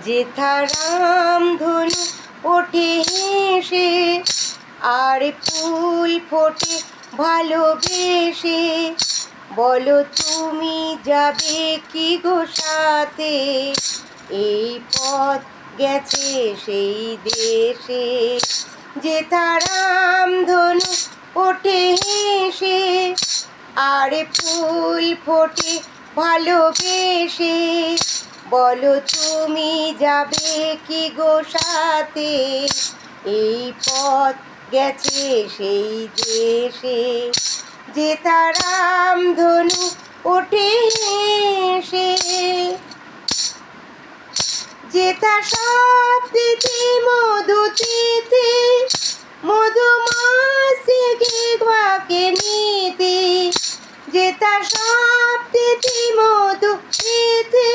যেথা রামধনু ওঠে হেসে আর ফুল ফোটে ভালোবেসে, বলো তুমি যাবে কি গো সাথে, এই পথ গেছে সেই দেশে। যেথা রামধনু ওঠে হেসে আর ফুল ফোটে ভালোবেসে, বলো তুমি যাবে কি গো সাথে, এই পথ গেছে সেই দেশে। যেথা রামধনু ওঠে হেসে। যেথা শব্দেতে মধুতিতে মধুমাছিকে ঘাকে নিতে, যেথা শব্দেতে মধুতিতে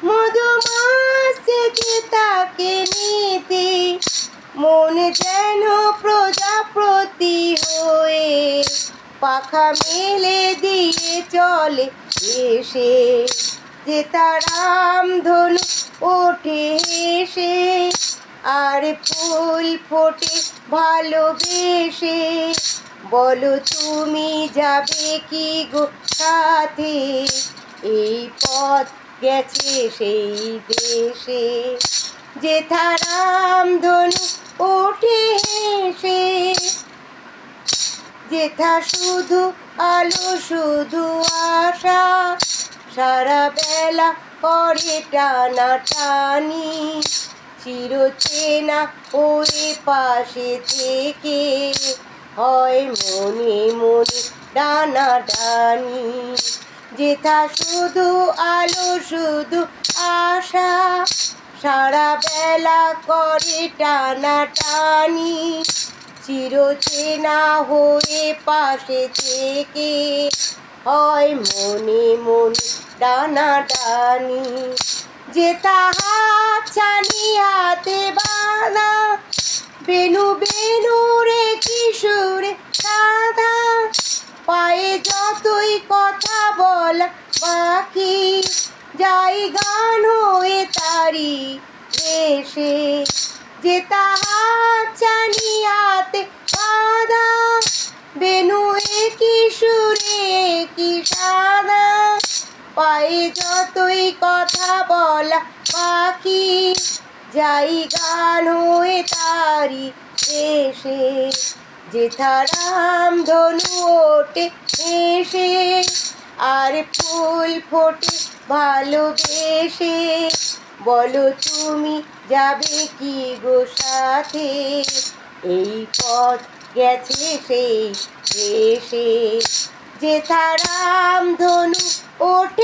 মধুমাছিকে তাকে নিতে, মন যেন প্রজাপতি হয়ে পাখা মেলে দিয়ে চলে এসে। যেথা রামধনু ওঠে হেসে আর ফুল ফোটে ভালোবেসে, বলো তুমি যাবে কি গো সাথে, এই পথ গেছে সেই দেশে। যেথা রামধনু ওঠে হেসে। যেথা শুধু আলো শুধু আশা, সারা বেলা করে টানাটানি, চিরচেনা ওরে পাশে থেকে হয় মনে মনে ডানাডানি। যেথা শুধু আলো শুধু আশা, সারা বেলা করে টানাটানি, চিরচেনা হয়ে পাশে থেকে হয় মনে মনে ডানাডানি। যেথা হাত ছানি হাতে বাঁধা, বেনু বেনু রে কিশোরে সাধা, পায়ে যতই কথা বলা বাকি, যাই গান হয়ে তারি দেশে। যেথা হাত ছানি হাতে বাঁধা, বেনু কি সুরে কি সাধা, পায়ে যতই কথা বলা বাকি, যাই গান হয়ে তারি দেশে। যেথা রামধনু ওঠে হেসে আর ফুল ফোটে ভালোবেসে, বলো তুমি যাবে কি গো সাথে, এই পথ গেছে সেই দেশে। যেথা রামধনু ওঠে